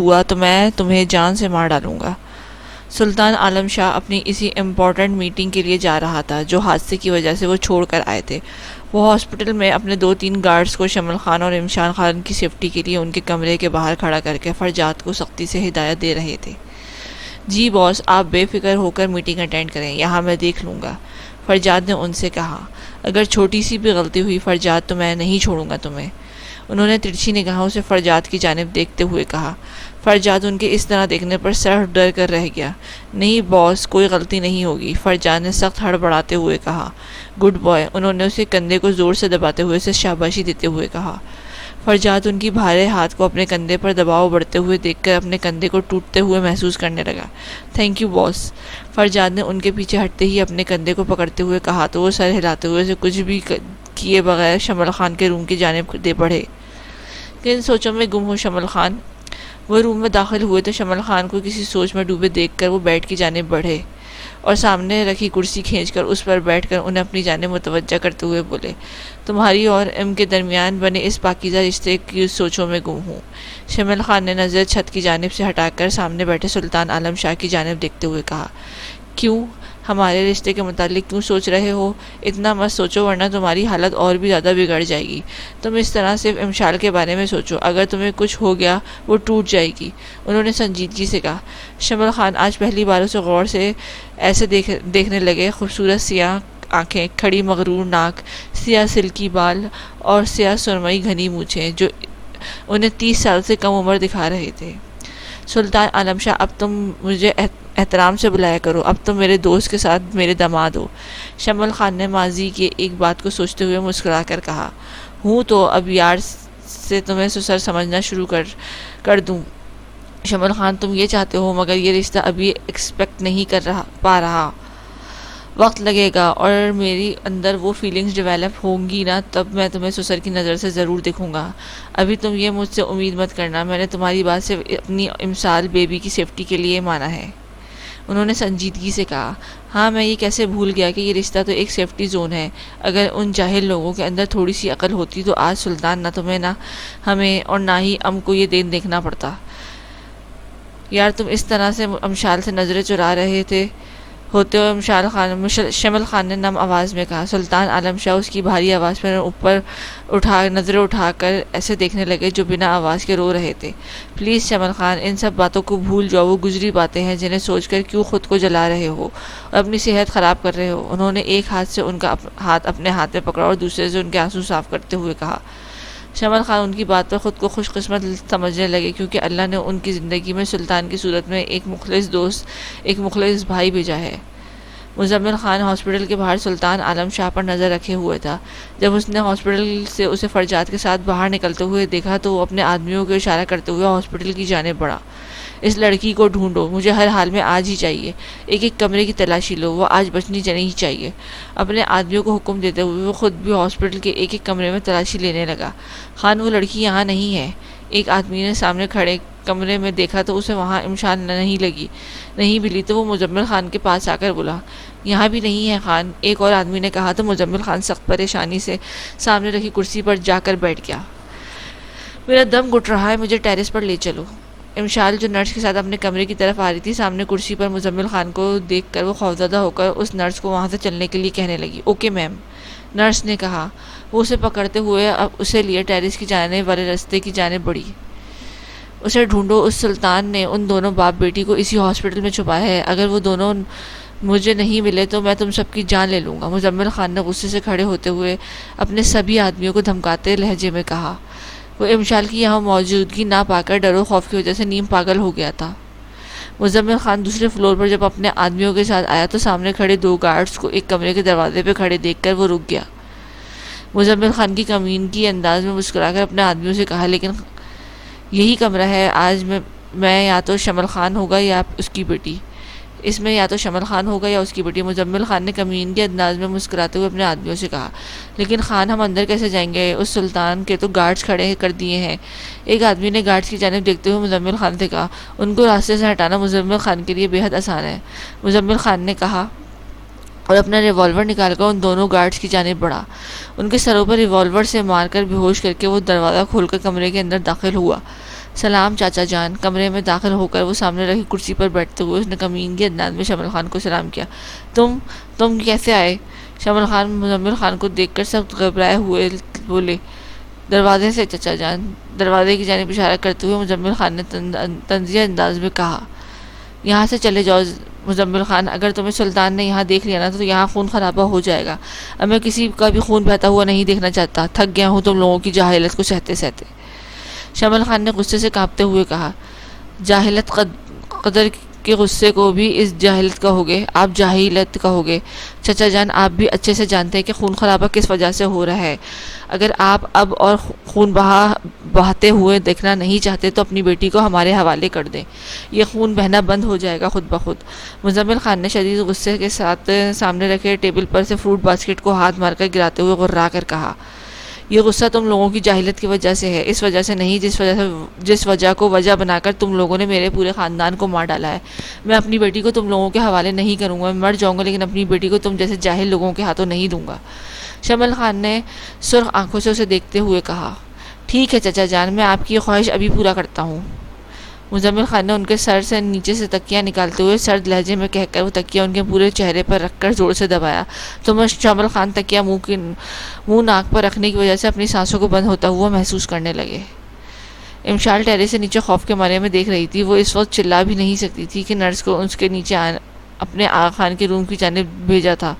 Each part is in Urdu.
ہوا تو میں تمہیں جان سے مار ڈالوں گا۔ سلطان عالم شاہ اپنی اسی امپورٹنٹ میٹنگ کے لیے جا رہا تھا جو حادثے کی وجہ سے وہ چھوڑ کر آئے تھے۔ وہ ہاسپٹل میں اپنے 2-3 گارڈز کو شمل خان اور امشان خان کی سیفٹی کے لیے ان کے کمرے کے باہر کھڑا کر کے فرجاد کو سختی سے ہدایت دے رہے تھے۔ جی باس، آپ بے فکر ہو کر میٹنگ اٹینڈ کریں، یہاں میں دیکھ لوں گا، فرجاد نے ان سے کہا۔ اگر چھوٹی سی بھی غلطی ہوئی فرجاد تو میں نہیں چھوڑوں گا تمہیں، انہوں نے ترچھی نگاہوں سے فرجاد کی جانب دیکھتے ہوئے کہا۔ فرجاد ان کے اس طرح دیکھنے پر صرف ڈر کر رہ گیا۔ نہیں باس، کوئی غلطی نہیں ہوگی، فرجاد نے سخت ہڑبڑاتے ہوئے کہا۔ گڈ بوائے، انہوں نے اسے کندھے کو زور سے دباتے ہوئے اسے شاباشی دیتے ہوئے کہا۔ فرجاد ان کی بھارے ہاتھ کو اپنے کندھے پر دباؤ بڑھتے ہوئے دیکھ کر اپنے کندھے کو ٹوٹتے ہوئے محسوس کرنے لگا۔ تھینک یو باس، فرجاد نے ان کے پیچھے ہٹتے ہی اپنے کندھے کو پکڑتے ہوئے کہا تو وہ سر ہلاتے ہوئے اسے کچھ بھی کیے بغیر شمل خان کے روم کی جانب دے بڑھے۔ کن سوچوں میں گم ہو شمل خان؟ وہ روم میں داخل ہوئے تو شمل خان کو کسی سوچ میں ڈوبے دیکھ کر وہ بیڈ کی جانب بڑھے اور سامنے رکھی کرسی کھینچ کر اس پر بیٹھ کر انہیں اپنی جانب متوجہ کرتے ہوئے بولے، تمہاری اور ام کے درمیان بنے اس پاکیزہ رشتے کی سوچوں میں گم ہوں۔ شمل خان نے نظر چھت کی جانب سے ہٹا کر سامنے بیٹھے سلطان عالم شاہ کی جانب دیکھتے ہوئے کہا۔ کیوں؟ ہمارے رشتے کے متعلق کیوں سوچ رہے ہو؟ اتنا مت سوچو ورنہ تمہاری حالت اور بھی زیادہ بگڑ جائے گی۔ تم اس طرح صرف امشال کے بارے میں سوچو، اگر تمہیں کچھ ہو گیا وہ ٹوٹ جائے گی، انہوں نے سنجیدگی سے کہا۔ شمل خان آج پہلی بار اسے غور سے ایسے دیکھنے لگے۔ خوبصورت سیاہ آنکھیں، کھڑی مغرور ناک، سیاہ سلکی بال اور سیاہ سرمئی گھنی مونچھیں جو انہیں 30 سال سے کم عمر دکھا رہے تھے۔ سلطان عالم شاہ، اب تم مجھے احترام سے بلایا کرو، اب تم میرے دوست کے ساتھ میرے داماد ہو، شمل خان نے ماضی کی ایک بات کو سوچتے ہوئے مسکرا کر کہا۔ ہوں تو اب یار سے تمہیں سسر سمجھنا شروع کر دوں۔ شمل خان، تم یہ چاہتے ہو مگر یہ رشتہ ابھی ایکسپیکٹ نہیں پا رہا، وقت لگے گا اور میری اندر وہ فیلنگز ڈیولپ ہوں گی نا، تب میں تمہیں سسر کی نظر سے ضرور دیکھوں گا۔ ابھی تم یہ مجھ سے امید مت کرنا، میں نے تمہاری بات صرف اپنی امسال بیبی کی سیفٹی کے لیے مانا ہے، انہوں نے سنجیدگی سے کہا۔ ہاں، میں یہ کیسے بھول گیا کہ یہ رشتہ تو ایک سیفٹی زون ہے۔ اگر ان جاہل لوگوں کے اندر تھوڑی سی عقل ہوتی تو آج سلطان نہ تمہیں نہ ہمیں اور نہ ہی کو یہ دین دیکھنا پڑتا۔ یار تم اس طرح سے امشال سے نظریں چرا رہے ہوتے ہو، شمل خان نے نم آواز میں کہا۔ سلطان عالم شاہ اس کی بھاری آواز پر اوپر نظریں اٹھا کر ایسے دیکھنے لگے جو بنا آواز کے رو رہے تھے۔ پلیز شمل خان، ان سب باتوں کو بھول جاؤ، وہ گزری باتیں ہیں جنہیں سوچ کر کیوں خود کو جلا رہے ہو اور اپنی صحت خراب کر رہے ہو، انہوں نے ایک ہاتھ سے ان کا ہاتھ اپنے ہاتھ میں پکڑا اور دوسرے سے ان کے آنسو صاف کرتے ہوئے کہا۔ شمل خان ان کی بات پر خود کو خوش قسمت سمجھنے لگے کیونکہ اللہ نے ان کی زندگی میں سلطان کی صورت میں ایک مخلص دوست، ایک مخلص بھائی بھیجا ہے۔ مزمل خان ہاسپٹل کے باہر سلطان عالم شاہ پر نظر رکھے ہوئے تھا۔ جب اس نے ہاسپٹل سے اسے فرجاد کے ساتھ باہر نکلتے ہوئے دیکھا تو وہ اپنے آدمیوں کو اشارہ کرتے ہوئے ہاسپٹل کی جانب بڑھا۔ اس لڑکی کو ڈھونڈو، مجھے ہر حال میں آج ہی چاہیے، ایک ایک کمرے کی تلاشی لو، وہ آج بچنی نہیں چاہیے۔ اپنے آدمیوں کو حکم دیتے ہوئے وہ خود بھی ہاسپٹل کے ایک ایک کمرے میں تلاشی لینے لگا۔ خان، وہ لڑکی یہاں نہیں ہے، ایک آدمی نے سامنے کھڑے کمرے میں دیکھا تو اسے وہاں امشال نہیں ملی تو وہ مزمل خان کے پاس آ کر بولا، یہاں بھی نہیں ہے خان، ایک اور آدمی نے کہا تو مزمل خان سخت پریشانی سے سامنے رکھی کرسی پر جا کر بیٹھ گیا۔ میرا دم گھٹ رہا ہے، مجھے ٹیرس پر لے چلو۔ امشال جو نرس کے ساتھ اپنے کمرے کی طرف آ رہی تھی، سامنے کرسی پر مزمل خان کو دیکھ کر وہ خوفزدہ ہو کر اس نرس کو وہاں سے چلنے کے لیے کہنے لگی۔ اوکے میم، نرس نے کہا۔ وہ اسے پکڑتے ہوئے اب اسے لیے ٹیرس کی جانے والے رستے کی جانب بڑھی۔ اسے ڈھونڈو، اس سلطان نے ان دونوں باپ بیٹی کو اسی ہاسپٹل میں چھپایا ہے، اگر وہ دونوں مجھے نہیں ملے تو میں تم سب کی جان لے لوں گا، مزمل خان نے غصے سے کھڑے ہوتے ہوئے اپنے سبھی آدمیوں کو دھمکاتے لہجے میں کہا۔ وہ امشال کی یہاں موجودگی نہ پا کر ڈر و خوف کی وجہ سے نیم پاگل ہو گیا تھا۔ مزمل خان دوسرے فلور پر جب اپنے آدمیوں کے ساتھ آیا تو سامنے کھڑے 2 گارڈز کو ایک کمرے کے دروازے پہ کھڑے دیکھ کر وہ رک گیا۔ مزمل خان کی کمینگی انداز میں مسکرا کر اپنے آدمیوں سے کہا، لیکن یہی کمرہ ہے، آج میں یا تو شمل خان ہوگا یا اس کی بیٹی، اس میں یا تو شمل خان ہوگا یا اس کی بیٹی، مزمل خان نے کمینگی انداز میں مسکراتے ہوئے اپنے آدمیوں سے کہا۔ لیکن خان، ہم اندر کیسے جائیں گے؟ اس سلطان کے تو گارڈز کھڑے کر دیے ہیں، ایک آدمی نے گارڈز کی جانب دیکھتے ہوئے مزمل خان سے کہا۔ ان کو راستے سے ہٹانا مزمل خان کے لیے بے حد آسان ہے، مزمل خان نے کہا اور اپنا ریوالور نکال کر ان دونوں گارڈز کی جانب بڑھا۔ ان کے سروں پر ریوالور سے مار کر بے ہوش کر کے وہ دروازہ کھول کر کمرے کے اندر داخل ہوا۔ سلام چاچا جان۔ کمرے میں داخل ہو کر وہ سامنے رکھی کرسی پر بیٹھتے ہوئے اس نے کمینگی انداز میں شمل خان کو سلام کیا۔ تم کیسے آئے؟ شمل خان مزمل خان کو دیکھ کر سخت گھبرائے ہوئے بولے۔ دروازے سے چچا جان۔ دروازے کی جانب اشارہ کرتے ہوئے مزمل خان نے طنزیہ انداز میں کہا۔ یہاں سے چلے جاؤ مزمل خان، اگر تمہیں سلطان نے یہاں دیکھ لیا نا تو یہاں خون خرابہ ہو جائے گا۔ اب میں کسی کا بھی خون بہتا ہوا نہیں دیکھنا چاہتا، تھک گیا ہوں تم لوگوں کی جاہلیت کو سہتے سہتے۔ شمل خان نے غصے سے کانپتے ہوئے کہا۔ جاہلیت قدر کے غصے کو بھی اس جاہلیت کہو گے؟ آپ جاہلیت کہو گے؟ چچا جان آپ بھی اچھے سے جانتے ہیں کہ خون خرابہ کس وجہ سے ہو رہا ہے۔ اگر آپ اب اور خون بہاتے ہوئے دیکھنا نہیں چاہتے تو اپنی بیٹی کو ہمارے حوالے کر دیں، یہ خون بہنا بند ہو جائے گا خود بخود۔ مزمل خان نے شدید غصے کے ساتھ سامنے رکھے ٹیبل پر سے فروٹ باسکٹ کو ہاتھ مار کر گراتے ہوئے غرا کر کہا۔ یہ غصہ تم لوگوں کی جاہلیت کی وجہ سے ہے، اس وجہ سے نہیں جس وجہ کو وجہ بنا کر تم لوگوں نے میرے پورے خاندان کو مار ڈالا ہے۔ میں اپنی بیٹی کو تم لوگوں کے حوالے نہیں کروں گا، میں مر جاؤں گا لیکن اپنی بیٹی کو تم جیسے جاہل لوگوں کے ہاتھوں نہیں دوں گا۔ شمل خان نے سرخ آنکھوں سے اسے دیکھتے ہوئے کہا۔ ٹھیک ہے چچا جان، میں آپ کی خواہش ابھی پورا کرتا ہوں۔ مزمل خان نے ان کے سر سے نیچے سے تکیہ نکالتے ہوئے سرد لہجے میں کہہ کر وہ تکیہ ان کے پورے چہرے پر رکھ کر زور سے دبایا تو شمل خان تکیہ منہ ناک پر رکھنے کی وجہ سے اپنی سانسوں کو بند ہوتا ہوا محسوس کرنے لگے۔ امشال ٹیرے سے نیچے خوف کے مارے میں دیکھ رہی تھی۔ وہ اس وقت چلا بھی نہیں سکتی تھی کہ نرس کو اس کے نیچے اپنے آغا خان کے روم کی جانب بھیجا تھا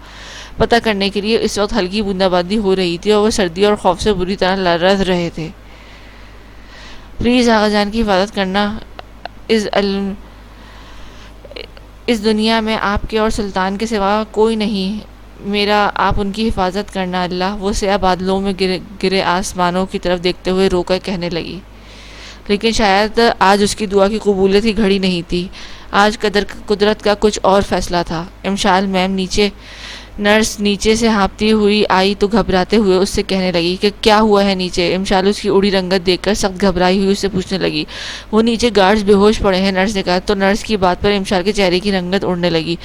پتہ کرنے کے لیے۔ اس وقت ہلکی بوندا باندی ہو رہی تھی اور وہ سردی اور خوف سے بری طرح لرز رہے تھے۔ پلیز آغا جان کی حفاظت کرنا، اس دنیا میں آپ کے اور سلطان کے سوا کوئی نہیں میرا، آپ ان کی حفاظت کرنا اللہ۔ وہ سیاہ بادلوں میں گرے آسمانوں کی طرف دیکھتے ہوئے رو کر کہنے لگی۔ لیکن شاید آج اس کی دعا کی قبولیت کی گھڑی نہیں تھی، آج قدرت کا کچھ اور فیصلہ تھا۔ امشال میم نرس نیچے سے ہانپتی ہوئی آئی تو گھبراتے ہوئے اس سے کہنے لگی کہ کیا ہوا ہے نیچے؟ امشال اس کی اڑی رنگت دیکھ کر سخت گھبرائی ہوئی اس سے پوچھنے لگی۔ وہ نیچے گارڈز بے ہوش پڑے ہیں، نرس نے کہا تو نرس کی بات پر امشال کے چہرے کی رنگت اڑنے لگی۔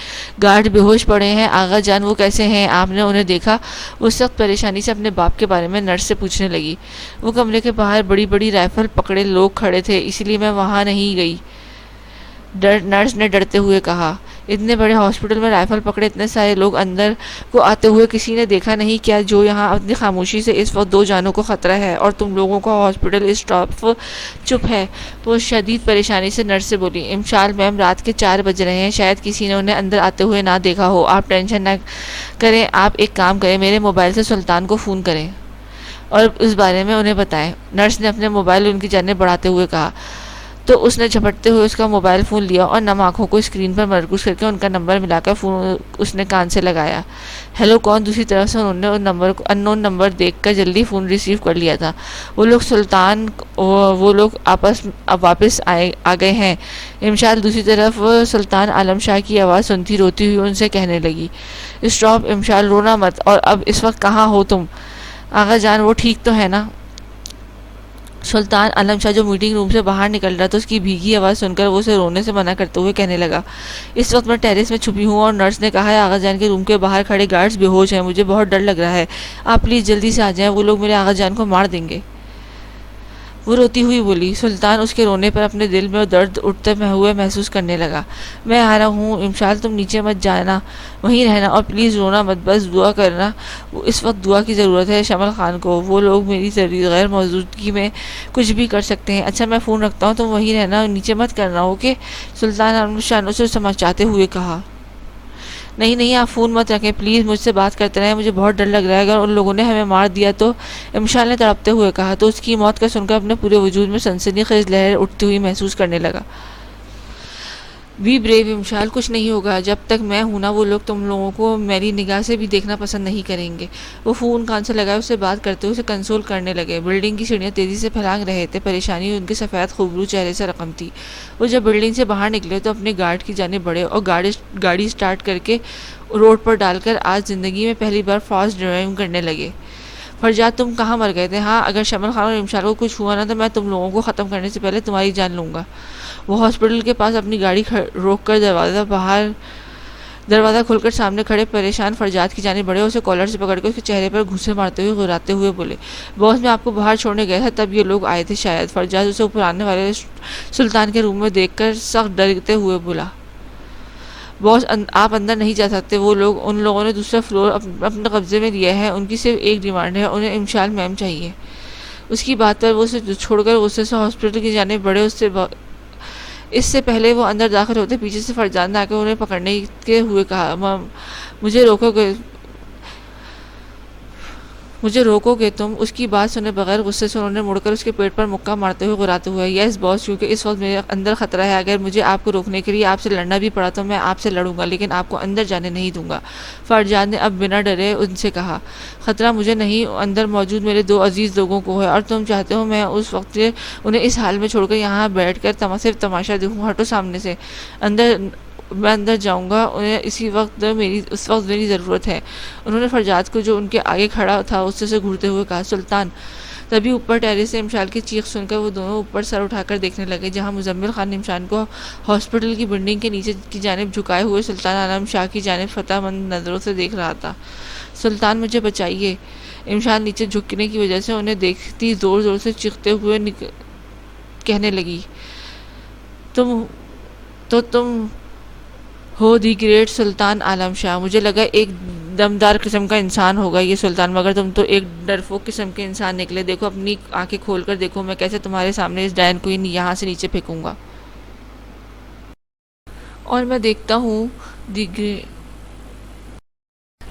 گارڈ بے ہوش پڑے ہیں آغا جان، وہ کیسے ہیں؟ آپ نے انہیں دیکھا؟ وہ سخت پریشانی سے اپنے باپ کے بارے میں نرس سے پوچھنے لگی۔ وہ کمرے کے باہر بڑی بڑی رائفل پکڑے لوگ کھڑے تھے، اسی لیے میں وہاں نہیں گئی، نرس نے ڈرتے ہوئے کہا۔ اتنے بڑے ہاسپٹل میں رائفل پکڑے اتنے سارے لوگ اندر کو آتے ہوئے کسی نے دیکھا نہیں کیا؟ جو یہاں اپنی خاموشی سے اس وقت 2 جانوں کو خطرہ ہے اور تم لوگوں کا ہاسپٹل اسٹاف چپ ہے۔ وہ شدید پریشانی سے نرس سے بولی۔ امشال میم رات کے 4 بج رہے ہیں، شاید کسی نے انہیں اندر آتے ہوئے نہ دیکھا ہو، آپ ٹینشن نہ کریں، آپ ایک کام کریں، میرے موبائل سے سلطان کو فون کریں اور اس بارے میں انہیں بتائیں۔ نرس نے اپنے موبائل ان کی جانب بڑھاتے ہوئے کہا تو اس نے جھپٹتے ہوئے اس کا موبائل فون لیا اور نم آنکھوں کو اسکرین پر مرکوز کر کے ان کا نمبر ملا کر فون اس نے کان سے لگایا۔ ہیلو کون؟ دوسری طرف سے انہوں نے ان نمبر کو ان نون نمبر دیکھ کر جلدی فون ریسیو کر لیا تھا۔ وہ لوگ واپس آ گئے ہیں۔ امشال دوسری طرف سلطان عالم شاہ کی آواز سنتی روتی ہوئی ان سے کہنے لگی۔ اسٹاپ امشال، رونا مت، اور اب اس وقت کہاں ہو تم؟ آغا جان وہ ٹھیک تو ہے نا؟ سلطان عالم شاہ جو میٹنگ روم سے باہر نکل رہا تھا اس کی بھیگی آواز سن کر وہ اسے رونے سے منع کرتے ہوئے کہنے لگا۔ اس وقت میں ٹیرس میں چھپی ہوں اور نرس نے کہا ہے آغا جان کے روم کے باہر کھڑے گارڈز بے ہوش ہیں، مجھے بہت ڈر لگ رہا ہے، آپ پلیز جلدی سے آ جائیں، وہ لوگ میرے آغا جان کو مار دیں گے۔ وہ روتی ہوئی بولی۔ سلطان اس کے رونے پر اپنے دل میں درد اٹھتے ہوئے محسوس کرنے لگا۔ میں آ رہا ہوں امشال، تم نیچے مت جانا، وہیں رہنا اور پلیز رونا مت، بس دعا کرنا، اس وقت دعا کی ضرورت ہے شمل خان کو، وہ لوگ میری غیر موجودگی میں کچھ بھی کر سکتے ہیں۔ اچھا میں فون رکھتا ہوں، تم وہیں رہنا، نیچے مت کرنا، اوکے؟ سلطان عالم شاہ نے اسے سمجھاتے ہوئے کہا۔ نہیں آپ فون مت رکھیں، پلیز مجھ سے بات کرتے رہیں، مجھے بہت ڈر لگ رہا ہے، اگر ان لوگوں نے ہمیں مار دیا تو؟ امشال نے تڑپتے ہوئے کہا تو اس کی موت کا سن کر اپنے پورے وجود میں سنسنی خیز لہر اٹھتی ہوئی محسوس کرنے لگا۔ بی بریو امشال، کچھ نہیں ہوگا، جب تک میں ہوں نا وہ لوگ تم لوگوں کو میری نگاہ سے بھی دیکھنا پسند نہیں کریں گے۔ وہ فون کان سے لگائے اس سے بات کرتے ہوئے اسے کنسول کرنے لگے۔ بلڈنگ کی سیڑھیاں تیزی سے پھلانگ رہے تھے، پریشانی ان کے سفید خوبرو چہرے سے رقم تھی۔ وہ جب بلڈنگ سے باہر نکلے تو اپنے گارڈ کی جانب بڑھے اور گاڑی سٹارٹ کر کے روڈ پر ڈال کر آج زندگی میں پہلی بار فاسٹ ڈرائیونگ کرنے لگے۔ فرجاد تم کہاں مر گئے تھے؟ ہاں اگر شمل خان اور امشال کو کچھ ہوا نا تو میں تم لوگوں کو ختم کرنے سے پہلے تمہاری جان لوں گا۔ وہ ہاسپٹل کے پاس اپنی گاڑی روک کر دروازہ باہر دروازہ کھول کر سامنے کھڑے پریشان فرجاد کی جانب بڑھے، اسے کالر سے پکڑ کر اس کے چہرے پر گھوسے مارتے ہوئے غراتے ہوئے بولے، باس میں آپ کو باہر چھوڑنے گیا تھا تب یہ لوگ آئے تھے شاید۔ فرجاد اسے اوپر آنے والے سلطان کے روم میں دیکھ کر سخت ڈرتے ہوئے بولا، باس آپ اندر نہیں جا سکتے، وہ لوگ ان لوگوں نے دوسرا فلور اپنے قبضے میں لیا ہے، ان کی صرف ایک ڈیمانڈ ہے، انہیں امشال میم چاہیے۔ اس کی بات پر وہ اسے چھوڑ کر غصے سے ہاسپٹل کی جانب بڑھے۔ اس سے پہلے وہ اندر داخل ہوتے پیچھے سے فرجاد نے آ کر انہیں پکڑنے کے ہوئے کہا، مجھے روکو گے تم؟ اس کی بات سنے بغیر غصے سے انہوں نے مڑ کر اس کے پیٹ پر مکہ مارتے ہوئے غراتے ہوئے، یس باس، کیونکہ اس وقت میرے اندر خطرہ ہے، اگر مجھے آپ کو روکنے کے لیے آپ سے لڑنا بھی پڑا تو میں آپ سے لڑوں گا، لیکن آپ کو اندر جانے نہیں دوں گا۔ فرجاد نے اب بنا ڈرے ان سے کہا، خطرہ مجھے نہیں، اندر موجود میرے دو عزیز لوگوں کو ہے، اور تم چاہتے ہو میں اس وقت انہیں اس حال میں چھوڑ کر یہاں بیٹھ کر صرف تماشا دیکھوں؟ ہٹو سامنے سے، میں اندر جاؤں گا، انہیں اس وقت میری ضرورت ہے۔ انہوں نے فرجاد کو جو ان کے آگے کھڑا تھا اس سے گھورتے ہوئے کہا، سلطان۔ تبھی اوپر ٹیرس سے امشال کی چیخ سن کر وہ دونوں اوپر سر اٹھا کر دیکھنے لگے، جہاں مزمل خان امشال کو ہاسپٹل کی بلڈنگ کے نیچے کی جانب جھکائے ہوئے سلطان عالم شاہ کی جانب فتح مند نظروں سے دیکھ رہا تھا۔ سلطان مجھے بچائیے! امشال نیچے جھکنے کی وجہ سے انہیں دیکھتی زور زور سے چیختے ہوئے کہنے لگی، تم ہو دی گریٹ سلطان عالم شاہ۔ مجھے لگا ایک دمدار قسم کا انسان ہوگا یہ سلطان، مگر تم تو ایک ڈرپوک قسم کے انسان نکلے۔ دیکھو، اپنی آنکھیں کھول کر دیکھو، میں کیسے تمہارے سامنے اس ڈائن کو یہاں سے نیچے پھینکوں گا، اور میں دیکھتا ہوں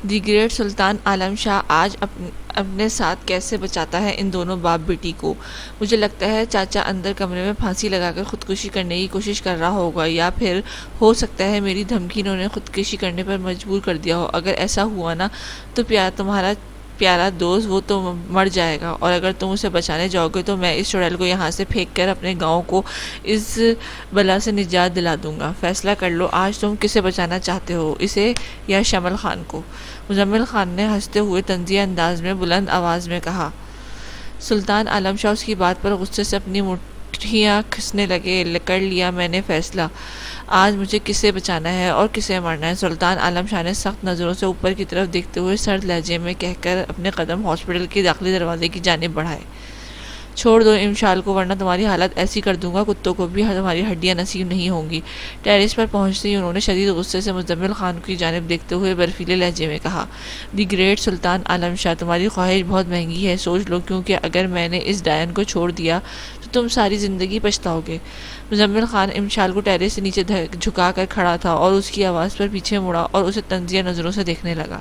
دی گریٹ سلطان عالم شاہ آج اپنے ساتھ کیسے بچاتا ہے ان دونوں باپ بیٹی کو۔ مجھے لگتا ہے چاچا اندر کمرے میں پھانسی لگا کر خودکشی کرنے کی کوشش کر رہا ہوگا، یا پھر ہو سکتا ہے میری دھمکی نے انہیں خودکشی کرنے پر مجبور کر دیا ہو۔ اگر ایسا ہوا نا تو تمہارا پیارا دوست وہ تو مر جائے گا، اور اگر تم اسے بچانے جاؤ گے تو میں اس چڑیل کو یہاں سے پھینک کر اپنے گاؤں کو اس بلا سے نجات دلا دوں گا۔ فیصلہ کر لو، آج تم کسے بچانا چاہتے ہو، اسے یا شمل خان کو؟ مزمل خان نے ہنستے ہوئے طنزیہ انداز میں بلند آواز میں کہا۔ سلطان عالم شاہ اس کی بات پر غصے سے اپنی مٹھیاں کھسنے لگے۔ کر لیا میں نے فیصلہ، آج مجھے کسے بچانا ہے اور کسے مرنا ہے۔ سلطان عالم شاہ نے سخت نظروں سے اوپر کی طرف دیکھتے ہوئے سرد لہجے میں کہہ کر اپنے قدم ہاسپٹل کے داخلی دروازے کی جانب بڑھائے، چھوڑ دو امشال کو، ورنہ تمہاری حالت ایسی کر دوں گا کتوں کو بھی تمہاری ہڈیاں نصیب نہیں ہوں گی۔ ٹیرس پر پہنچتے ہی انہوں نے شدید غصے سے مزمل خان کی جانب دیکھتے ہوئے برفیلے لہجے میں کہا، دی گریٹ سلطان عالم شاہ، تمہاری خواہش بہت مہنگی ہے، سوچ لو، کیونکہ اگر میں نے اس ڈائن کو چھوڑ دیا تو تم ساری زندگی پچھتاؤ گے۔ مزمل خان امشال کو ٹیرس سے نیچے جھکا کر کھڑا تھا اور اس کی آواز پر پیچھے مڑا اور اسے طنزیہ نظروں سے دیکھنے لگا،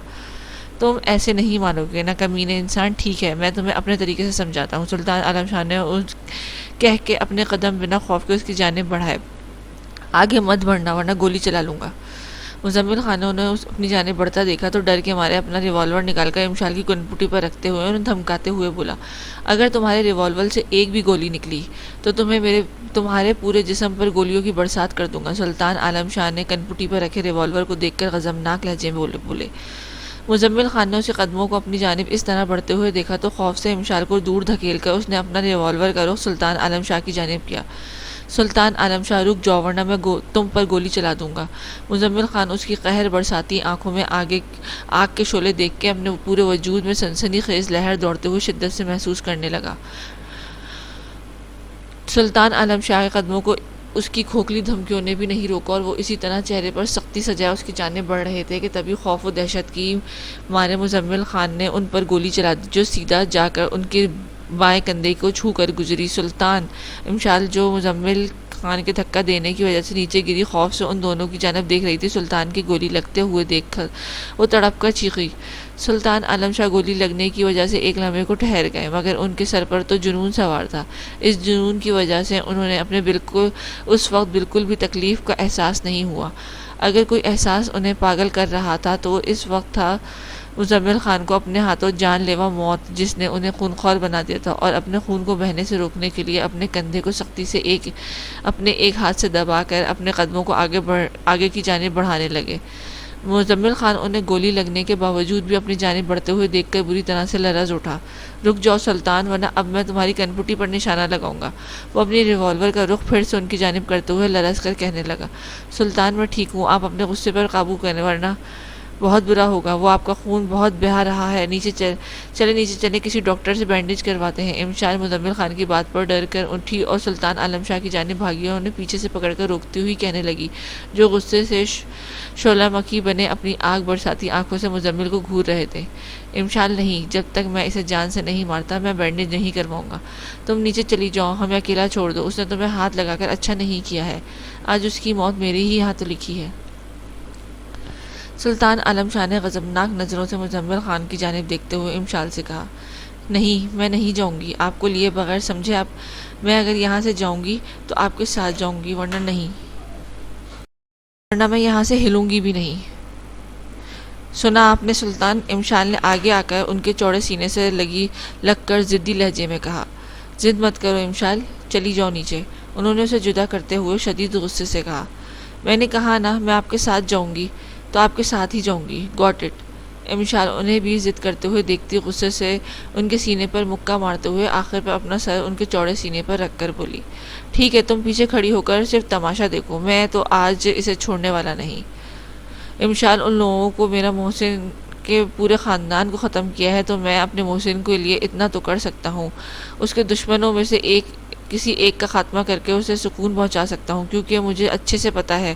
تم ایسے نہیں مانو گے نا کمینے انسان، ٹھیک ہے میں تمہیں اپنے طریقے سے سمجھاتا ہوں۔ سلطان عالم شاہ نے کہہ کے اپنے قدم بنا خوف کے اس کی جانب بڑھائے، آگے مت بڑھنا ورنہ گولی چلا لوں گا۔ مزمل خان نے انہیں اپنی جانب بڑھتا دیکھا تو ڈر کے مارے اپنا ریوالور نکال کر امشال کی کنپٹی پر رکھتے ہوئے انہیں دھمکاتے ہوئے بولا، اگر تمہارے ریوالور سے ایک بھی گولی نکلی تو تمہارے پورے جسم پر گولیوں کی برسات کر دوں گا۔ سلطان عالم شاہ نے کنپٹی پر رکھے ریوالور کو دیکھ کر غضبناک لہجے میں بولے۔ مزمل خان نے اسے قدموں کو اپنی جانب اس طرح بڑھتے ہوئے دیکھا تو خوف سے امشال کو دور دھکیل کر اس نے اپنا ریوالور کا رخ سلطان عالم شاہ کی جانب کیا۔ سلطان عالم شاہ، رک جاؤ ورنہ میں تم پر گولی چلا دوں گا۔ مزمل خان اس کی قہر برساتی آنکھوں میں آگ کے شعلے دیکھ کے اپنے پورے وجود میں سنسنی خیز لہر دوڑتے ہوئے شدت سے محسوس کرنے لگا۔ سلطان عالم شاہ کے قدموں کو اس کی کھوکھلی دھمکیوں نے بھی نہیں روکا اور وہ اسی طرح چہرے پر سختی سجائے اس کی جانب بڑھ رہے تھے کہ تبھی خوف و دہشت کی مارے مزمل خان نے ان پر گولی چلا دی جو سیدھا جا کر ان کے بائیں کندھے کو چھو کر گزری۔ سلطان امشال جو مزمل خان کے دھکا دینے کی وجہ سے نیچے گری خوف سے ان دونوں کی جانب دیکھ رہی تھی، سلطان کی گولی لگتے ہوئے دیکھ کر وہ تڑپ کر چیخی۔ سلطان عالم شاہ گولی لگنے کی وجہ سے ایک لمحے کو ٹھہر گئے، مگر ان کے سر پر تو جنون سوار تھا۔ اس جنون کی وجہ سے انہوں نے اس وقت بالکل بھی تکلیف کا احساس نہیں ہوا۔ اگر کوئی احساس انہیں پاگل کر رہا تھا تو وہ اس وقت تھا مزمل خان کو اپنے ہاتھوں جان لیوا موت جس نے انہیں خونخوار بنا دیا تھا، اور اپنے خون کو بہنے سے روکنے کے لیے اپنے کندھے کو سختی سے اپنے ایک ہاتھ سے دبا کر اپنے قدموں کو آگے کی جانب بڑھانے لگے۔ مزمل خان انہیں گولی لگنے کے باوجود بھی اپنی جانب بڑھتے ہوئے دیکھ کر بری طرح سے لرز اٹھا۔ رک جاؤ سلطان، ورنہ اب میں تمہاری کنپٹی پر نشانہ لگاؤں گا۔ وہ اپنی ریوالور کا رخ پھر سے ان کی جانب کرتے ہوئے لرز کر کہنے لگا، سلطان میں ٹھیک ہوں، آپ اپنے غصے پر قابو کریں ورنہ بہت برا ہوگا، وہ آپ کا خون بہت بہا رہا ہے، نیچے چلے کسی ڈاکٹر سے بینڈیج کرواتے ہیں۔ امشال مزمل خان کی بات پر ڈر کر اٹھی اور سلطان عالم شاہ کی جانب بھاگی اور انہیں پیچھے سے پکڑ کر روکتی ہوئی کہنے لگی، جو غصے سے شعلہ مکھی بنے اپنی آگ برساتی آنکھوں سے مزمل کو گھور رہے تھے۔ امشال نہیں، جب تک میں اسے جان سے نہیں مارتا میں بینڈیج نہیں کرواؤں گا، تم نیچے چلی جاؤ، ہمیں اکیلا چھوڑ دو، اس نے تمہیں ہاتھ لگا کر اچھا نہیں کیا ہے، آج اس کی موت میرے ہی ہاتھوں لکھی ہے۔ سلطان عالم شاہ نے غضبناک نظروں سے مزمل خان کی جانب دیکھتے ہوئے امشال سے کہا، نہیں، میں نہیں جاؤں گی، آپ کو لیے بغیر سمجھے میں اگر یہاں سے جاؤں گی تو آپ کے ساتھ جاؤں گی، ورنہ میں یہاں سے ہلوں گی بھی نہیں۔ سنا آپ نے سلطان، امشال نے آگے آ کر ان کے چوڑے سینے سے لگ کر ضدی لہجے میں کہا، ضد مت کرو امشال، چلی جاؤ نیچے۔ انہوں نے اسے جدا کرتے ہوئے شدید غصے سے کہا، میں نے کہا نا میں آپ کے ساتھ جاؤں گی تو آپ کے ساتھ ہی جاؤں گی، گاٹ اٹ۔ امشال انہیں بھی ضد کرتے ہوئے دیکھتی غصے سے ان کے سینے پر مکہ مارتے ہوئے آخر پر اپنا سر ان کے چوڑے سینے پر رکھ کر بولی، ٹھیک ہے، تم پیچھے کھڑی ہو کر صرف تماشا دیکھو، میں تو آج اسے چھوڑنے والا نہیں۔ امشال، ان لوگوں کو، میرا محسن کے پورے خاندان کو ختم کیا ہے تو میں اپنے محسن کے لیے اتنا تو کر سکتا ہوں، اس کے دشمنوں میں سے کسی ایک کا خاتمہ کر کے اسے سکون پہنچا سکتا ہوں، کیونکہ مجھے اچھے سے پتا ہے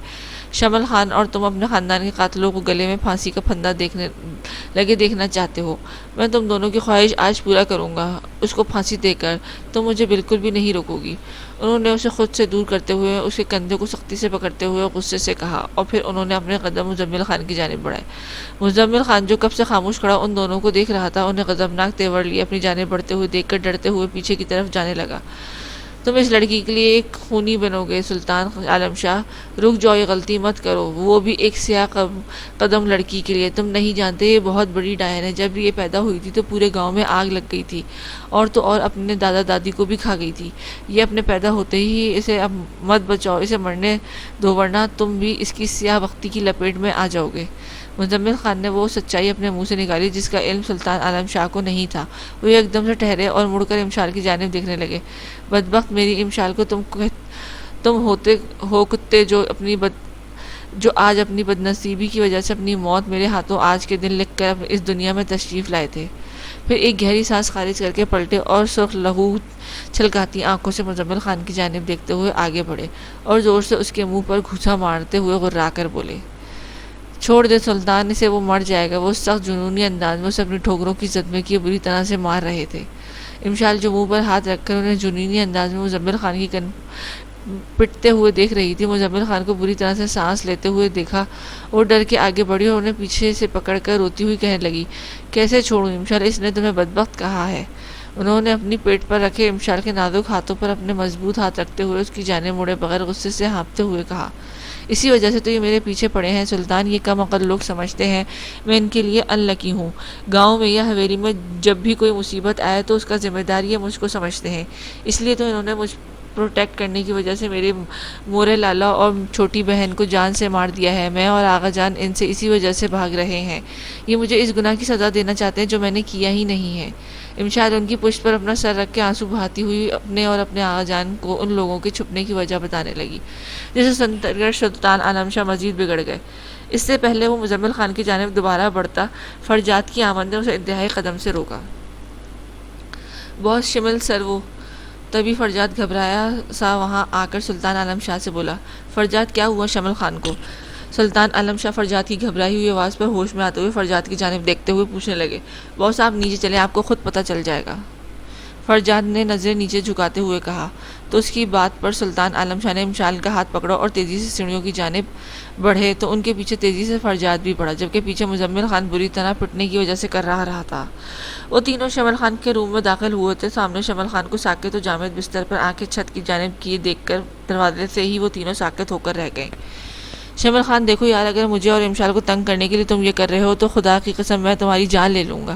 شمل خان اور تم اپنے خاندان کے قاتلوں کو گلے میں پھانسی کا پھندا دیکھنا چاہتے ہو۔ میں تم دونوں کی خواہش آج پورا کروں گا، اس کو پھانسی دے کر، تم مجھے بالکل بھی نہیں روکو گی۔ انہوں نے اسے خود سے دور کرتے ہوئے اس کے کندھے کو سختی سے پکڑتے ہوئے غصے سے کہا اور پھر انہوں نے اپنے قدم مزمل خان کی جانب بڑھائے۔ مزمل خان جو کب سے خاموش کھڑا ان دونوں کو دیکھ رہا تھا، انہیں غضبناک تیور لیے اپنی جانب بڑھتے ہوئے دیکھ کر ڈرتے ہوئے پیچھے کی طرف جانے لگا۔ تم اس لڑکی کے لیے ایک خونی بنو گے سلطان عالم شاہ، رک جاؤ، یہ غلطی مت کرو، وہ بھی ایک سیاہ قدم لڑکی کے لیے، تم نہیں جانتے یہ بہت بڑی ڈائن ہے، جب یہ پیدا ہوئی تھی تو پورے گاؤں میں آگ لگ گئی تھی، اور تو اور اپنے دادا دادی کو بھی کھا گئی تھی، یہ اپنے پیدا ہوتے ہی اسے اب مت بچاؤ، اسے مرنے دو ورنہ تم بھی اس کی سیاہ بختی کی لپیٹ میں آ جاؤ گے۔ مزمل خان نے وہ سچائی اپنے منہ سے نکالی جس کا علم سلطان عالم شاہ کو نہیں تھا۔ وہ ایک دم سے ٹھہرے اور مڑ کر امشال کی جانب دیکھنے لگے۔ بدبخت میری امشال کو تم ہوتے ہو کتے جو آج اپنی بدنصیبی کی وجہ سے اپنی موت میرے ہاتھوں آج کے دن لکھ کر اس دنیا میں تشریف لائے تھے۔ پھر ایک گہری سانس خارج کر کے پلٹے اور سرخ لہو چھلکاتی آنکھوں سے مزمل خان کی جانب دیکھتے ہوئے آگے بڑھے اور زور سے اس کے منہ پر گھوسا مارتے ہوئے غرا کر بولے، چھوڑ دے سلطان، اسے وہ مر جائے گا۔ وہ سخت جنونی انداز میں اسے اپنی ٹھوکروں کی زد میں کیے بری طرح سے مار رہے تھے۔ امشال جو منہ پر ہاتھ رکھ کر انہیں جنونی انداز میں مزمل خان کی پٹتے ہوئے دیکھ رہی تھی، مزمل خان کو بری طرح سے سانس لیتے ہوئے دیکھا اور ڈر کے آگے بڑھی اور انہیں پیچھے سے پکڑ کر روتی ہوئی کہنے لگی، کیسے چھوڑوں امشال، اس نے تمہیں بدبخت کہا ہے۔ انہوں نے اپنی پیٹ پر رکھے امشال کے نازک ہاتھوں پر اپنے مضبوط ہاتھ رکھتے ہوئے اس کی جانب مڑے بغیر غصے سے ہانپتے ہوئے کہا، اسی وجہ سے تو یہ میرے پیچھے پڑے ہیں سلطان، یہ کم عقل لوگ سمجھتے ہیں میں ان کے لیے ان لکی ہوں، گاؤں میں یا حویلی میں جب بھی کوئی مصیبت آئے تو اس کا ذمہ دار یہ مجھ کو سمجھتے ہیں، اس لیے تو انہوں نے مجھ پروٹیکٹ کرنے کی وجہ سے میرے مورے لالا اور چھوٹی بہن کو جان سے مار دیا ہے، میں اور آغا جان ان سے اسی وجہ سے بھاگ رہے ہیں، یہ مجھے اس گناہ کی سزا دینا چاہتے ہیں جو میں نے کیا ہی نہیں ہے۔ امشاد ان کی پشت پر اپنا سر رکھ کے آنسو بہاتی ہوئی اپنے اور اپنے آغا جان کو ان لوگوں کے چھپنے کی وجہ بتانے لگی، جسے سن کر سلطان عالم شاہ مزید بگڑ گئے۔ اس سے پہلے وہ مزمل خان کی جانب دوبارہ بڑھتا فرجاد کی آمد نے اسے انتہائی قدم سے روکا۔ بہت شمل سر وہ، تبھی فرجاد گھبرایا سا وہاں آ کر سلطان عالم شاہ سے بولا، فرجاد کیا ہوا شمل خان کو؟ سلطان عالم شاہ فرجاد کی گھبرائی ہوئی آواز پر ہوش میں آتے ہوئے فرجاد کی جانب دیکھتے ہوئے پوچھنے لگے، بہت صاحب نیچے چلیں، آپ کو خود پتہ چل جائے گا۔ فرجاد نے نظریں نیچے جھکاتے ہوئے کہا، تو اس کی بات پر سلطان عالم شاہ نے امشال کا ہاتھ پکڑا اور تیزی سے سیڑھیوں کی جانب بڑھے تو ان کے پیچھے تیزی سے فرجاد بھی بڑھا، جبکہ پیچھے مزمل خان بری طرح پٹنے کی وجہ سے کر رہا تھا۔ وہ تینوں شمل خان کے روم میں داخل ہوئے تھے۔ سامنے شمل خان کو ساکت و جامد بستر پر آنکھیں چھت کی جانب کیے دیکھ کر دروازے سے ہی وہ تینوں ساکت ہو کر رہ گئے۔ شمل خان دیکھو یار، اگر مجھے اور امشال کو تنگ کرنے کے لیے تم یہ کر رہے ہو تو خدا کی قسم میں تمہاری جان لے لوں گا۔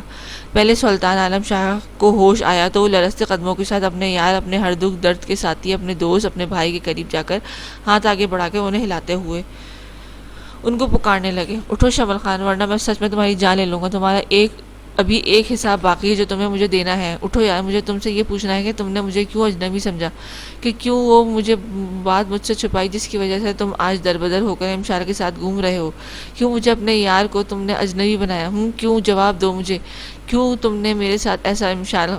پہلے سلطان عالم شاہ کو ہوش آیا تو وہ لرزتے قدموں کے ساتھ اپنے یار، اپنے ہر دکھ درد کے ساتھی، اپنے دوست، اپنے بھائی کے قریب جا کر ہاتھ آگے بڑھا کے انہیں ہلاتے ہوئے ان کو پکارنے لگے، اٹھو شمل خان ورنہ میں سچ میں تمہاری جان لے لوں گا، تمہارا ابھی ایک حساب باقی ہے جو تمہیں مجھے دینا ہے، اٹھو یار، مجھے تم سے یہ پوچھنا ہے کہ تم نے مجھے کیوں اجنبی سمجھا، کہ کیوں وہ بات مجھ سے چھپائی جس کی وجہ سے تم آج دربدر ہو کر امشال کے ساتھ گھوم رہے ہو، کیوں مجھے اپنے یار کو تم نے اجنبی بنایا، کیوں؟ جواب دو مجھے، کیوں تم نے میرے ساتھ ایسا؟ امشال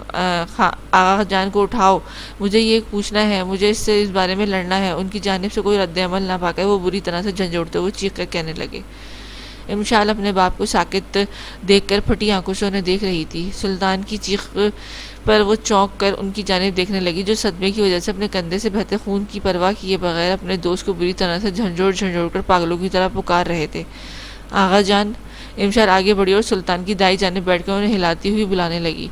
آغا جان کو اٹھاؤ، مجھے یہ پوچھنا ہے، مجھے اس بارے میں لڑنا ہے۔ ان کی جانب سے کوئی رد عمل نہ پا کر وہ بری طرح سے جھنجھوڑتے ہوئے چیخ کر کہنے لگے۔ امشال اپنے باپ کو ساکت دیکھ کر پھٹی آنکھوں سے انہیں دیکھ رہی تھی۔ سلطان کی چیخ پر وہ چونک کر ان کی جانب دیکھنے لگی، جو صدمے کی وجہ سے اپنے کندھے سے بہتے خون کی پرواہ کیے بغیر اپنے دوست کو بری طرح سے جھنجھوڑ کر پاگلوں کی طرح پکار رہے تھے۔ آغا جان! امشال آگے بڑھی اور سلطان کی دائیں جانب بیٹھ کر انہیں ہلاتی ہوئی بلانے لگی۔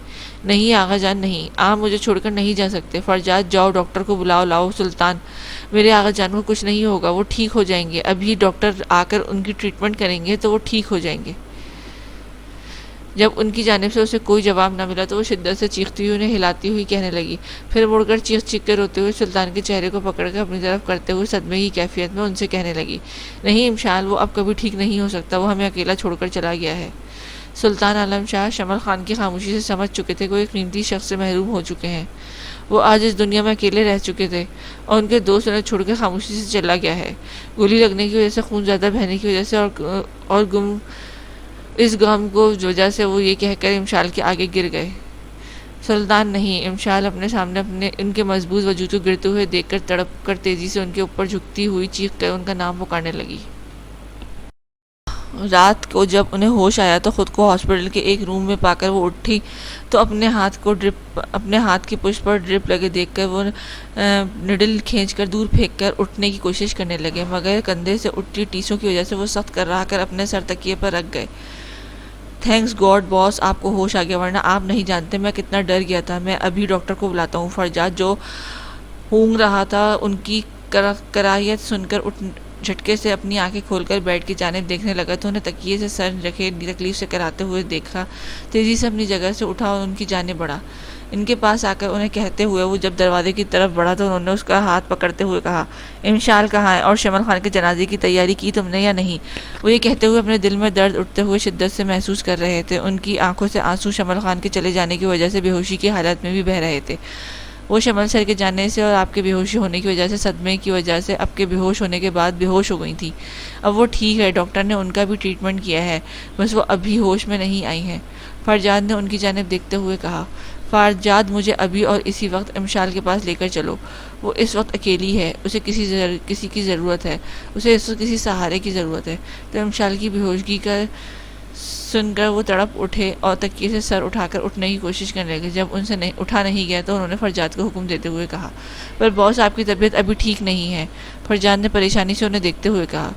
نہیں آغا جان نہیں، آپ مجھے چھوڑ کر نہیں جا سکتے۔ فرجاد جاؤ، ڈاکٹر کو بلاؤ، لاؤ سلطان، میرے آغا جان کو کچھ نہیں ہوگا، وہ ٹھیک ہو جائیں گے، ابھی ڈاکٹر آ کر ان کی ٹریٹمنٹ کریں گے تو وہ ٹھیک ہو جائیں گے۔ جب ان کی جانب سے اسے کوئی جواب نہ ملا تو وہ شدت سے چیختی ہوئی انہیں ہلاتی ہوئی کہنے لگی، پھر مڑ کر چیخ کر روتے ہوئے سلطان کے چہرے کو پکڑ کر اپنی طرف کرتے ہوئے صدمے کی کیفیت میں ان سے کہنے لگی، نہیں امشال، وہ اب کبھی ٹھیک نہیں ہو سکتا، وہ ہمیں اکیلا چھوڑ کر چلا گیا ہے۔ سلطان عالم شاہ شمل خان کی خاموشی سے سمجھ چکے تھے کہ وہ ایک قیمتی شخص سے محروم ہو چکے ہیں۔ وہ آج اس دنیا میں اکیلے رہ چکے تھے اور ان کے دوست انہیں چھوڑ کے خاموشی سے چلا گیا ہے۔ گولی لگنے کی وجہ سے، خون زیادہ بہنے کی وجہ سے اور اس غم کو وجہ سے وہ یہ کہہ کر امشال کے آگے گر گئے۔ سلطان نہیں! امشال اپنے سامنے ان کے مضبوط وجود کو گرتے ہوئے دیکھ کر تڑپ کر تیزی سے ان کے اوپر جھکتی ہوئی چیخ کر ان کا نام پکارنے لگی۔ رات کو جب انہیں ہوش آیا تو خود کو ہاسپٹل کے ایک روم میں پا کر وہ اٹھی تو اپنے ہاتھ کی پشت پر ڈرپ لگے دیکھ کر وہ نڈل کھینچ کر دور پھینک کر اٹھنے کی کوشش کرنے لگے، مگر کندھے سے اٹھتی ٹیسوں کی وجہ سے وہ سخت کرا کر اپنے سر تکیے پر رکھ گئے۔ تھینکس گاڈ باس، آپ کو ہوش آ گیا، ورنہ آپ نہیں جانتے میں کتنا ڈر گیا تھا۔ میں ابھی ڈاکٹر کو بلاتا ہوں۔ فرجاد جو ہونگ رہا تھا ان کی کراہیت سن کر جھٹکے سے اپنی آنکھیں کھول کر بیڈ کی جانب دیکھنے لگا تو انہیں تکیے سے سر رکھے تکلیف سے کراتے ہوئے دیکھا۔ تیزی سے اپنی جگہ سے اٹھا اور ان کی جانب بڑھا۔ ان کے پاس آ کر انہیں کہتے ہوئے وہ جب دروازے کی طرف بڑھا تو انہوں نے اس کا ہاتھ پکڑتے ہوئے کہا، امشال کہاں ہے اور شمل خان کے جنازے کی تیاری کی تم نے یا نہیں؟ وہ یہ کہتے ہوئے اپنے دل میں درد اٹھتے ہوئے شدت سے محسوس کر رہے تھے۔ ان کی آنکھوں سے آنسو شمل خان کے چلے جانے کی وجہ سے بے ہوشی کی حالت میں بھی بہہ رہے تھے۔ وہ شمل سر کے جانے سے اور آپ کے بے ہوشی ہونے کی وجہ سے، صدمے کی وجہ سے اب کے بے ہوش ہونے کے بعد بے ہوش ہو گئی تھی۔ اب وہ ٹھیک ہے، ڈاکٹر نے ان کا بھی ٹریٹمنٹ کیا ہے، بس وہ ابھی ہوش میں نہیں آئی ہیں۔ فرجاد نے ان کی جانب دیکھتے ہوئے کہا، فرجاد مجھے ابھی اور اسی وقت امشال کے پاس لے کر چلو، وہ اس وقت اکیلی ہے، اسے کسی کی ضرورت ہے، اسے اس وقت کسی سہارے کی ضرورت ہے۔ تو امشال کی بے ہوشگی کا سن کر وہ تڑپ اٹھے اور تکیے سے سر اٹھا کر اٹھنے کی کوشش کرنے لگے۔ جب ان سے اٹھا نہیں گیا تو انہوں نے فرجاد کو حکم دیتے ہوئے کہا، پر باس آپ کی طبیعت ابھی ٹھیک نہیں ہے۔ فرجاد نے پریشانی سے انہیں دیکھتے ہوئے کہا،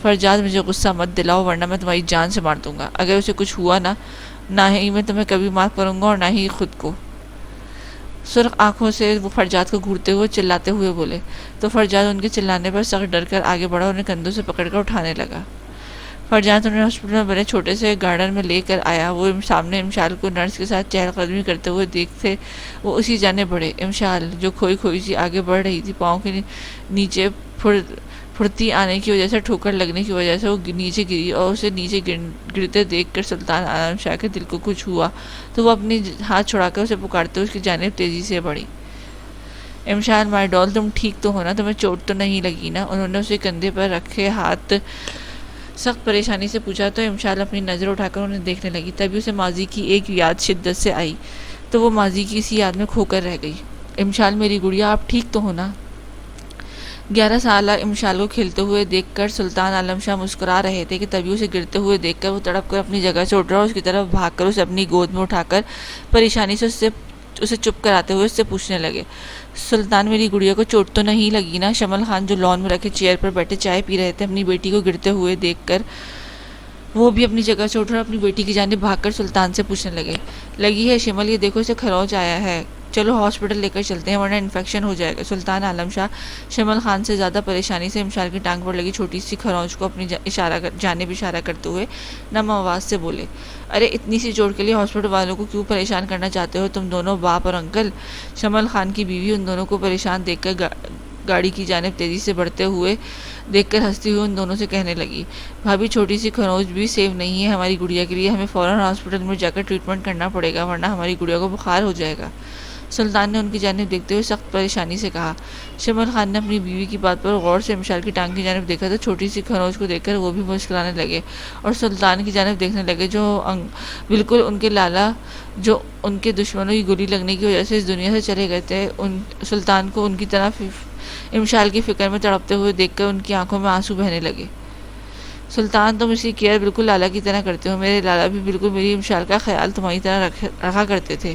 فرجاد مجھے غصہ مت دلاؤ ورنہ میں تمہاری جان سے مار دوں گا۔ اگر اسے کچھ ہوا نہ ہی میں تمہیں کبھی معاف کروں گا اور نہ ہی خود کو۔ سرخ آنکھوں سے وہ فرجاد کو گھورتے ہوئے چلاتے ہوئے بولے تو فرجاد ان کے چلانے پر سخت ڈر کر آگے بڑھا اور انہیں کندھوں سے پکڑ کر اٹھانے لگا۔ فرجاد انہیں ہاسپٹل میں بنے چھوٹے سے گارڈن میں لے کر آیا۔ وہ سامنے امشال کو نرس کے ساتھ چہل قدمی کرتے ہوئے دیکھتے وہ اسی جانے بڑھے۔ امشال جو کھوئی سی آگے بڑھ رہی تھی، پاؤں کے نیچے پھرتی آنے کی وجہ سے ٹھوکر لگنے کی وجہ سے وہ نیچے گری اور اسے نیچے گرتے دیکھ کر سلطان عالم شاہ کے دل کو کچھ ہوا تو وہ اپنی ہاتھ چھڑا کر اسے پکارتے ہوئے اس کی جانب تیزی سے بڑھی۔ امشال مائی ڈال، تم ٹھیک تو ہونا، تمہیں چوٹ تو نہیں لگی نا؟ انہوں نے اسے کندھے پر رکھے ہاتھ سخت پریشانی سے پوچھا تو امشال اپنی نظر اٹھا کر انہیں دیکھنے لگی۔ تبھی اسے ماضی کی ایک یاد شدت سے آئی تو وہ ماضی کی اسی یاد میں کھو کر رہ گئی۔ امشال میری گڑیا، آپ ٹھیک تو ہو نا؟ 11 سالہ امشال کو کھیلتے ہوئے دیکھ کر سلطان عالم شاہ مسکرا رہے تھے کہ تبھی اسے گرتے ہوئے دیکھ کر وہ تڑپ کر اپنی جگہ سے اٹھ رہا اور اس کی طرف بھاگ کر اسے اپنی گود میں اٹھا کر پریشانی سے اسے چپ کراتے ہوئے اس سے پوچھنے لگے، سلطان میری گڑیا کو چوٹ تو نہیں لگی نا؟ شمل خان جو لان میں رکھے چیئر پر بیٹھے چائے پی رہے تھے اپنی بیٹی کو گرتے ہوئے دیکھ کر وہ بھی اپنی جگہ سے اٹھ کر اپنی بیٹی کی جانب بھاگ کر سلطان سے پوچھنے لگے، لگی ہے شمل؟ یہ دیکھو اسے خروچ آیا ہے، چلو ہاسپٹل لے کر چلتے ہیں ورنہ انفیکشن ہو جائے گا۔ سلطان عالم شاہ شمل خان سے زیادہ پریشانی سے امشال کی ٹانگ پر لگی چھوٹی سی خروچ کو اپنی جانب اشارہ کرتے ہوئے نم آواز سے بولے، ارے اتنی سی چوٹ کے لیے ہاسپٹل والوں کو کیوں پریشان کرنا چاہتے ہو تم دونوں باپ اور انکل؟ شمل خان کی بیوی ان دونوں کو پریشان دیکھ کر گاڑی کی جانب تیزی سے بڑھتے ہوئے دیکھ کر ہنستی ہوئی ان دونوں سے کہنے لگی، بھابھی چھوٹی سی خنوج بھی سیف نہیں ہے ہماری گڑیا کے لیے، ہمیں فوراً ہاسپٹل میں جا کر ٹریٹمنٹ کرنا پڑے گا ورنہ ہماری گڑیا کو بخار ہو جائے گا۔ سلطان نے ان کی جانب دیکھتے ہوئے سخت پریشانی سے کہا۔ شمال خان نے اپنی بیوی کی بات پر غور سے امشال کی ٹانگ کی جانب دیکھا تو چھوٹی سی خنوج کو دیکھ کر وہ بھی مسکرانے لگے اور سلطان کی جانب دیکھنے لگے جو بالکل ان کے لالا جو ان کے دشمنوں کی گولی لگنے کی وجہ سے اس دنیا سے چلے گئے تھے۔ سلطان کو ان کی طرح امشال کی فکر میں تڑپتے ہوئے دیکھ کر ان کی آنکھوں میں آنسو بہنے لگے۔ سلطان، تم اس کی کیئر بالکل لالا کی طرح کرتے ہو، میرے لالا بھی بالکل میری امشال کا خیال تمہاری طرح رکھا کرتے تھے۔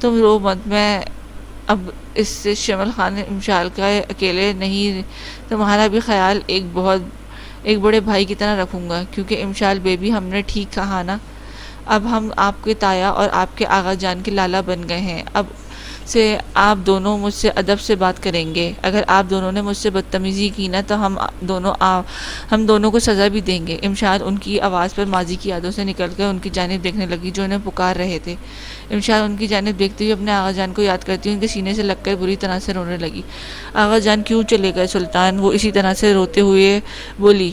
تم رو مت، میں اب اس سے شمال خان نے امشال کا اکیلے نہیں تمہارا بھی خیال ایک بڑے بھائی کی طرح رکھوں گا، کیونکہ امشال بیبی ہم نے ٹھیک کہا نا، اب ہم آپ کے تایا اور آپ کے آغا جان کے لالا بن گئے ہیں، اب سے آپ دونوں مجھ سے ادب سے بات کریں گے، اگر آپ دونوں نے مجھ سے بدتمیزی کی نا تو ہم دونوں کو سزا بھی دیں گے۔ امشال ان کی آواز پر ماضی کی یادوں سے نکل کر ان کی جانب دیکھنے لگی جو انہیں پکار رہے تھے۔ امشال ان کی جانب دیکھتے ہوئے اپنے آغا جان کو یاد کرتی ان کے سینے سے لگ کر بری طرح سے رونے لگی۔ آغا جان کیوں چلے گئے سلطان؟ وہ اسی طرح سے روتے ہوئے بولی۔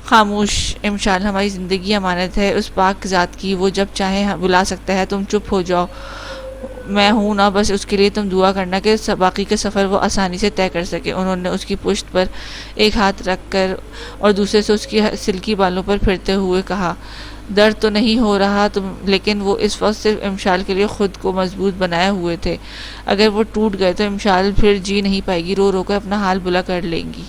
خاموش امشال، ہماری زندگی امانت ہے اس پاک ذات کی، وہ جب چاہے بلا سکتا ہے، تم چپ ہو جاؤ، میں ہوں نا، بس اس کے لیے تم دعا کرنا کہ باقی کا سفر وہ آسانی سے طے کر سکے۔ انہوں نے اس کی پشت پر ایک ہاتھ رکھ کر اور دوسرے سے اس کی سلکی بالوں پر پھرتے ہوئے کہا، درد تو نہیں ہو رہا لیکن وہ اس وقت صرف امشال کے لیے خود کو مضبوط بنائے ہوئے تھے، اگر وہ ٹوٹ گئے تو امشال پھر جی نہیں پائے گی، رو رو کر اپنا حال بلا کر لیں گی۔